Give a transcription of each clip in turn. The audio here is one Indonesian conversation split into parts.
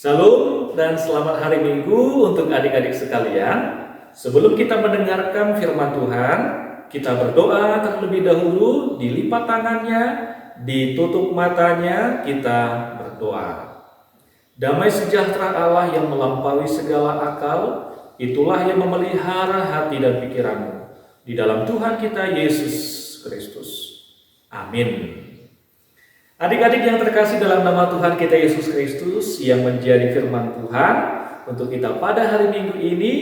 Shalom dan selamat hari Minggu untuk adik-adik sekalian. Sebelum kita mendengarkan firman Tuhan, kita berdoa terlebih dahulu, dilipat tangannya, ditutup matanya, kita berdoa. Damai sejahtera Allah yang melampaui segala akal, itulah yang memelihara hati dan pikiranmu. Di dalam Tuhan kita Yesus Kristus. Amin. Adik-adik yang terkasih dalam nama Tuhan kita Yesus Kristus yang menjadi firman Tuhan untuk kita pada hari Minggu ini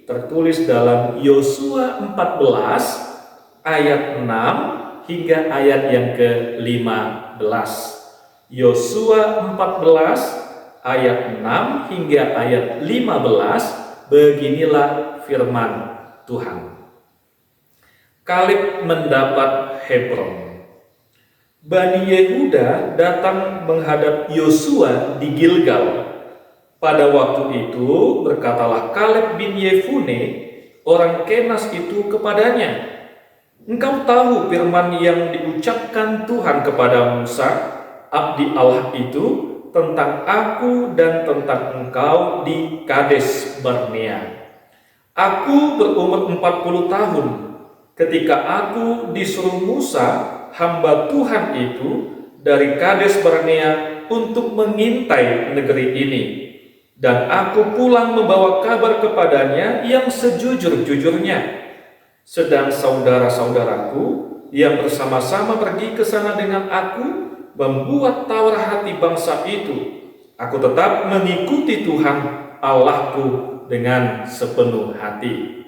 tertulis dalam Yosua 14 ayat 6 hingga ayat yang ke-15. Yosua 14 ayat 6 hingga ayat 15, beginilah firman Tuhan. Kaleb mendapat Hebron. Bani Yehuda datang menghadap Yosua di Gilgal. Pada waktu itu berkatalah Kaleb bin Yefune, orang Kenas itu kepadanya, "Engkau tahu firman yang diucapkan Tuhan kepada Musa, abdi Allah itu, tentang aku dan tentang engkau di Kades Barnea. Aku berumur 40 tahun ketika aku disuruh Musa, hamba Tuhan itu, dari Kades Barnea untuk mengintai negeri ini. Dan aku pulang membawa kabar kepadanya yang sejujur-jujurnya. Sedang saudara-saudaraku yang bersama-sama pergi ke sana dengan aku membuat tawar hati bangsa itu. Aku tetap mengikuti Tuhan Allahku dengan sepenuh hati."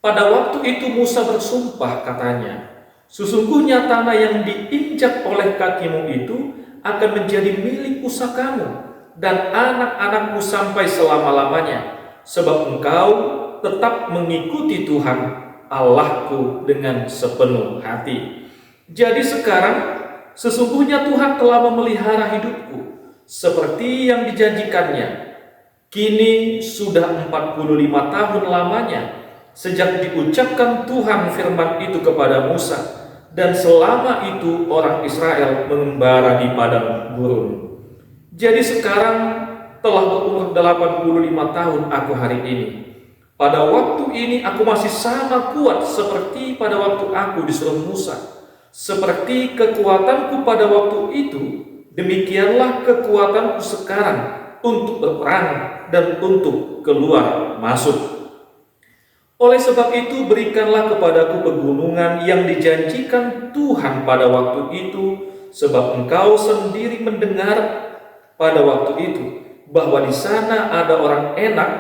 Pada waktu itu Musa bersumpah, katanya, "Sesungguhnya tanah yang diinjak oleh kakimu itu akan menjadi milik pusakamu dan anak-anakmu sampai selama-lamanya, sebab engkau tetap mengikuti Tuhan Allahku dengan sepenuh hati. Jadi sekarang sesungguhnya Tuhan telah memelihara hidupku seperti yang dijanjikannya. Kini sudah 45 tahun lamanya sejak diucapkan Tuhan firman itu kepada Musa, dan selama itu orang Israel mengembara di padang gurun. Jadi sekarang telah berumur 85 tahun aku hari ini. Pada waktu ini aku masih sama kuat seperti pada waktu aku disuruh Musa. Seperti kekuatanku pada waktu itu, demikianlah kekuatanku sekarang untuk berperang dan untuk keluar masuk. Oleh sebab itu berikanlah kepadaku pegunungan yang dijanjikan Tuhan pada waktu itu, sebab engkau sendiri mendengar pada waktu itu bahwa di sana ada orang Enak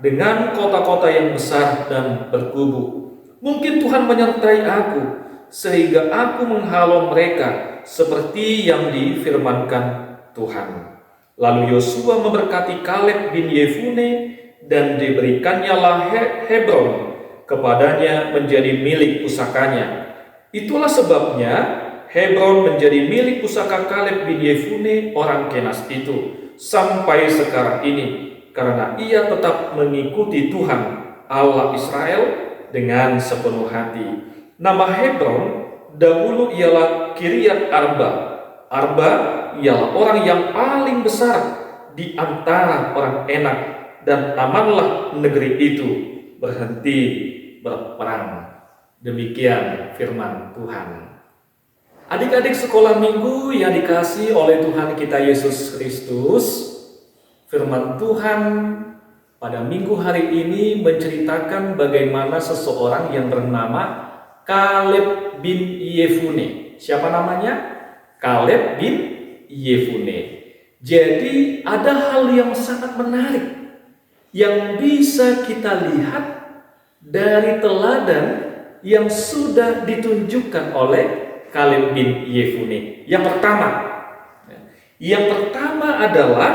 dengan kota-kota yang besar dan berkubu. Mungkin Tuhan menyertai aku sehingga aku menghalau mereka seperti yang difirmankan Tuhan." Lalu Yosua memberkati Kaleb bin Yefune, dan diberikannya Hebron kepadanya menjadi milik pusakanya. Itulah sebabnya Hebron menjadi milik pusaka Kaleb bin Yefune orang Kenas itu sampai sekarang ini, karena ia tetap mengikuti Tuhan Allah Israel dengan sepenuh hati. Nama Hebron dahulu ialah Kiryat Arba. Arba ialah orang yang paling besar di antara orang Enak, dan amanlah negeri itu berhenti berperang. Demikian firman Tuhan. Adik-adik sekolah minggu yang dikasihi oleh Tuhan kita Yesus Kristus, firman Tuhan pada minggu hari ini menceritakan bagaimana seseorang yang bernama Kaleb bin Yefune. Siapa namanya? Kaleb bin Yefune. Jadi ada hal yang sangat menarik yang bisa kita lihat dari teladan yang sudah ditunjukkan oleh Kaleb bin Yefune. Yang pertama adalah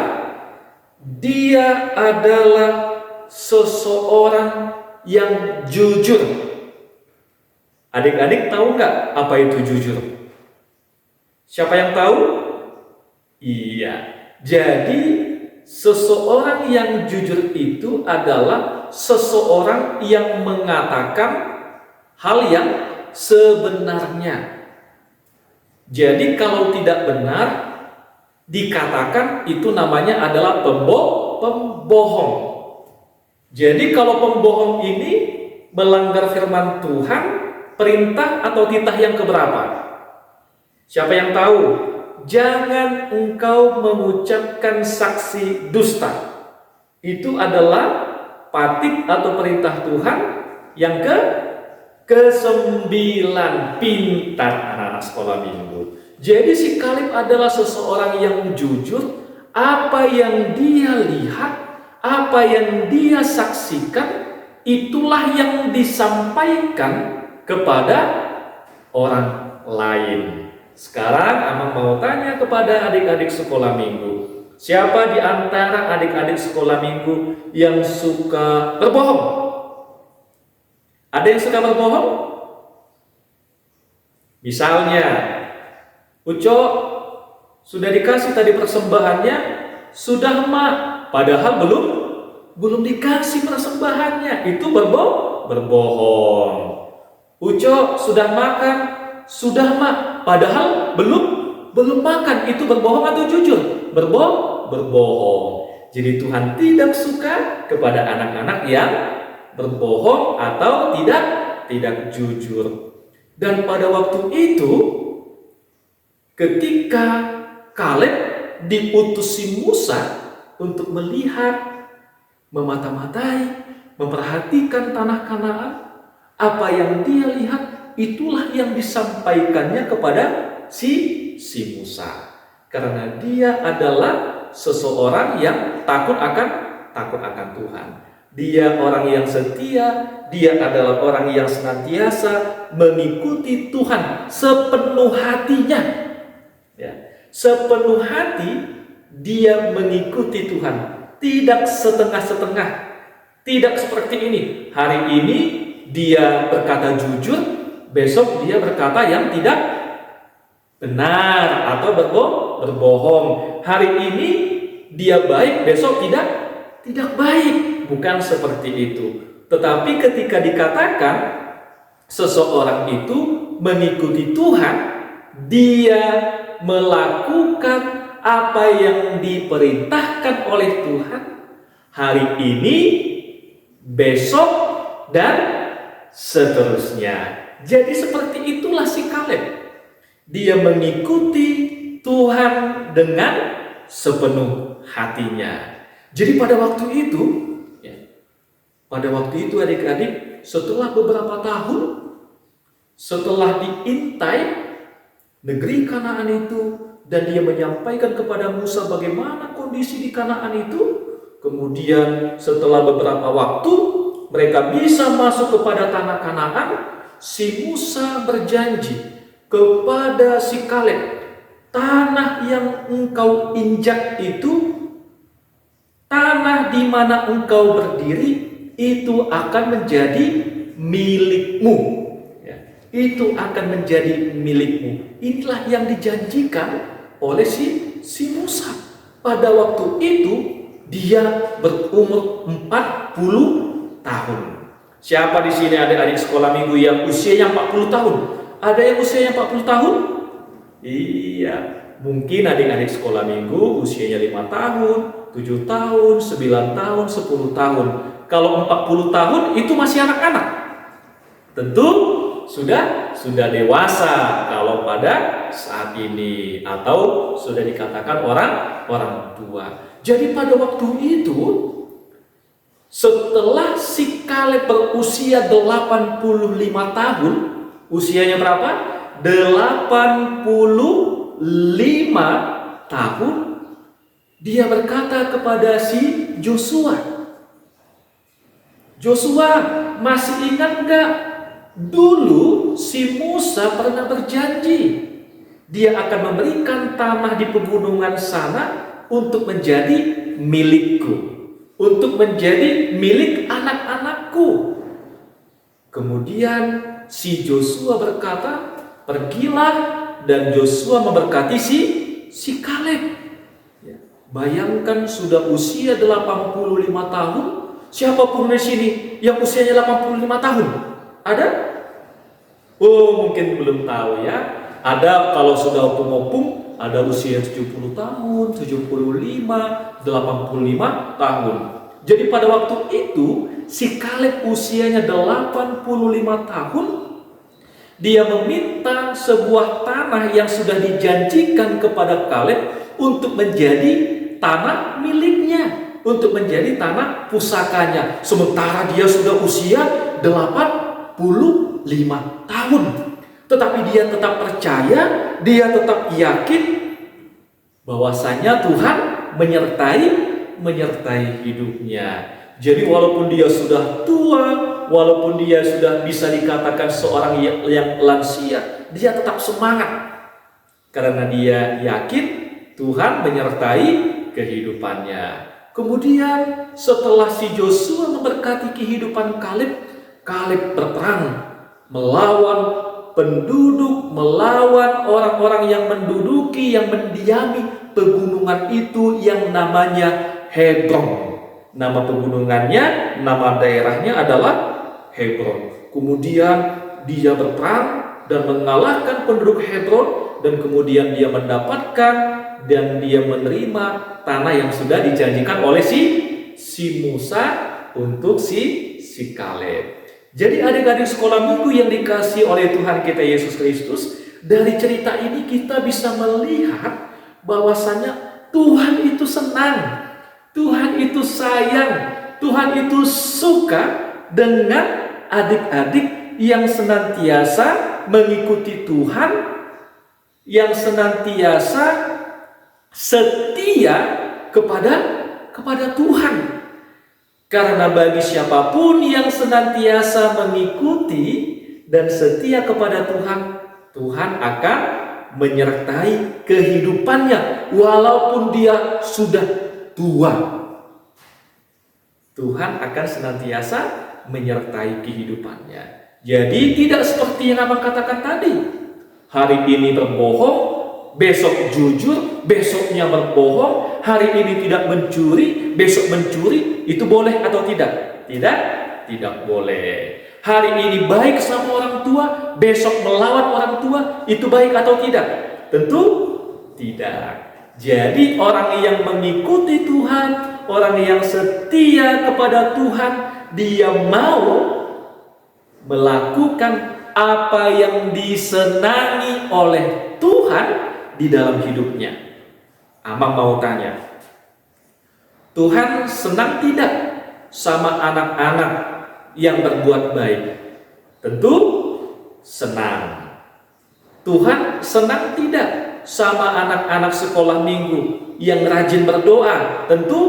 dia adalah seseorang yang jujur. Adik-adik tahu nggak apa itu jujur? Siapa yang tahu? Iya. Jadi seseorang yang jujur itu adalah seseorang yang mengatakan hal yang sebenarnya. Jadi kalau tidak benar, dikatakan itu namanya adalah pembohong. Jadi kalau pembohong ini melanggar firman Tuhan, perintah atau titah yang keberapa? Siapa yang tahu? Jangan engkau mengucapkan saksi dusta. Itu adalah patih atau perintah Tuhan yang ke-9. Pintar anak-anak sekolah minggu. Jadi si Kaleb adalah seseorang yang jujur. Apa yang dia lihat, apa yang dia saksikan, itulah yang disampaikan kepada orang lain. Sekarang Amang mau tanya kepada adik-adik sekolah minggu. Siapa di antara adik-adik sekolah minggu yang suka berbohong? Ada yang suka berbohong? Misalnya, Uco sudah dikasih tadi persembahannya, sudah mak, padahal belum dikasih persembahannya. Itu berbohong. Uco sudah makan, sudah mak, padahal belum makan. Itu berbohong atau jujur? Berbohong. Jadi Tuhan tidak suka kepada anak-anak yang berbohong atau tidak jujur. Dan pada waktu itu, ketika Kaleb diutusi Musa untuk melihat, memata-matai, memperhatikan tanah Kanaan, apa yang dia lihat itulah yang disampaikannya kepada si Musa. Karena dia adalah seseorang yang takut akan Tuhan. Dia orang yang setia, dia adalah orang yang senantiasa mengikuti Tuhan sepenuh hatinya. Ya, sepenuh hati dia mengikuti Tuhan, tidak setengah-setengah, tidak seperti ini. Hari ini dia berkata jujur, besok dia berkata yang tidak benar atau berbohong. Hari ini dia baik, besok tidak baik. Bukan seperti itu. Tetapi ketika dikatakan seseorang itu mengikuti Tuhan, dia melakukan apa yang diperintahkan oleh Tuhan hari ini, besok, dan seterusnya. Jadi seperti itulah si Kaleb. Dia mengikuti Tuhan dengan sepenuh hatinya. Jadi pada waktu itu adik-adik, setelah beberapa tahun, setelah diintai negeri Kanaan itu, dan dia menyampaikan kepada Musa bagaimana kondisi di Kanaan itu, kemudian setelah beberapa waktu mereka bisa masuk kepada tanah Kanaan, si Musa berjanji kepada si Kaleb, tanah yang engkau injak itu, tanah di mana engkau berdiri, itu akan menjadi milikmu. Ya, itu akan menjadi milikmu. Inilah yang dijanjikan oleh si Musa. Pada waktu itu dia berumur 40 tahun. Siapa di sini adik-adik sekolah minggu yang usianya 40 tahun? Ada yang usianya 40 tahun? Iya, mungkin adik-adik sekolah minggu usianya 5 tahun, 7 tahun, 9 tahun, 10 tahun. Kalau 40 tahun itu masih anak-anak. Tentu sudah dewasa kalau pada saat ini, atau sudah dikatakan orang tua. Jadi pada waktu itu, setelah si Kaleb berusia 85 tahun, usianya berapa? 85 tahun, dia berkata kepada si Joshua, masih ingat enggak? Dulu si Musa pernah berjanji dia akan memberikan tanah di pegunungan sana untuk menjadi milikku, untuk menjadi milik anak-anakku. Kemudian si Joshua berkata, pergilah, dan Joshua memberkati si Kaleb. Ya, bayangkan sudah usia 85 tahun. Siapapun di sini yang usianya 85 tahun, ada? Oh, mungkin belum tahu ya. Ada kalau sudah opung-opung ada usia 70 tahun, 75, 85 tahun. Jadi pada waktu itu si Kaleb usianya 85 tahun. Dia meminta sebuah tanah yang sudah dijanjikan kepada Kaleb untuk menjadi tanah miliknya, untuk menjadi tanah pusakanya. Sementara dia sudah usia 85 tahun. Tetapi dia tetap percaya, dia tetap yakin bahwasanya Tuhan menyertai hidupnya. Jadi walaupun dia sudah tua, walaupun dia sudah bisa dikatakan seorang yang lansia, dia tetap semangat. Karena dia yakin Tuhan menyertai kehidupannya. Kemudian setelah si Joshua memberkati kehidupan Kaleb, Kaleb berperang melawan penduduk, melawan orang-orang yang menduduki, yang mendiami pegunungan itu yang namanya Hebron. Nama pegunungannya, nama daerahnya adalah Hebron. Kemudian dia berperang dan mengalahkan penduduk Hebron, dan kemudian dia mendapatkan dan dia menerima tanah yang sudah dijanjikan oleh si Musa untuk si Kaleb. Jadi adik-adik sekolah minggu yang dikasihi oleh Tuhan kita Yesus Kristus, dari cerita ini kita bisa melihat bahwasanya Tuhan itu senang, Tuhan itu sayang, Tuhan itu suka dengan adik-adik yang senantiasa mengikuti Tuhan, yang senantiasa setia kepada Tuhan. Karena bagi siapapun yang senantiasa mengikuti dan setia kepada Tuhan, Tuhan akan menyertai kehidupannya walaupun dia sudah tua. Tuhan akan senantiasa menyertai kehidupannya. Jadi tidak seperti yang Abang katakan tadi. Hari ini berbohong, besok jujur, besoknya berbohong. Hari ini tidak mencuri, besok mencuri. Itu boleh atau tidak? Tidak boleh. Hari ini baik sama orang tua, besok melawan orang tua. Itu baik atau tidak? Tentu tidak. Jadi orang yang mengikuti Tuhan, orang yang setia kepada Tuhan, dia mau melakukan apa yang disenangi oleh Tuhan di dalam hidupnya. Amang mau tanya, Tuhan senang tidak sama anak-anak yang berbuat baik? Tentu senang. Tuhan senang tidak sama anak-anak sekolah minggu yang rajin berdoa? Tentu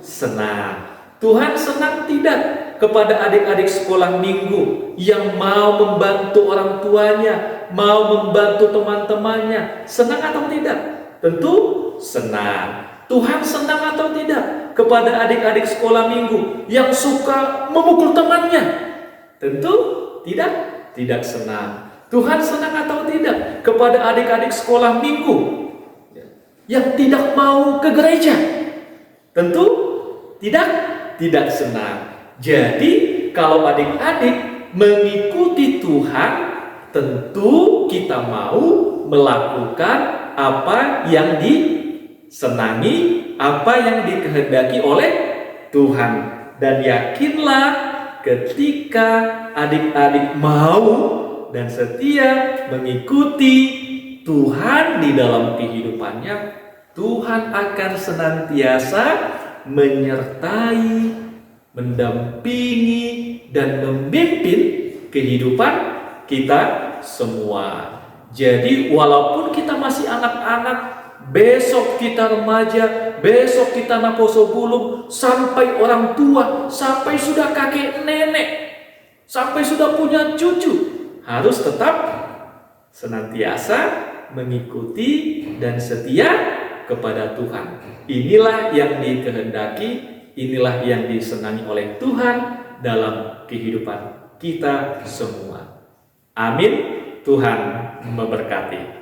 senang. Tuhan senang tidak kepada adik-adik sekolah minggu yang mau membantu orang tuanya, mau membantu teman-temannya? Senang atau tidak? Tentu senang. Tuhan senang atau tidak kepada adik-adik sekolah minggu yang suka memukul temannya? Tentu tidak senang. Tuhan senang atau tidak kepada adik-adik sekolah minggu yang tidak mau ke gereja? Tentu tidak senang. Jadi kalau adik-adik mengikuti Tuhan, tentu kita mau melakukan apa yang disenangi, apa yang dikehendaki oleh Tuhan. Dan yakinlah ketika adik-adik mau dan setia mengikuti Tuhan di dalam kehidupannya, Tuhan akan senantiasa menyertai, mendampingi, dan memimpin kehidupan kita semua. Jadi walaupun kita masih anak-anak, besok kita remaja, besok kita naposo bulung, sampai orang tua, sampai sudah kakek nenek, sampai sudah punya cucu, harus tetap senantiasa mengikuti dan setia kepada Tuhan. Inilah yang dikehendaki, inilah yang disenangi oleh Tuhan dalam kehidupan kita semua. Amin. Tuhan memberkati.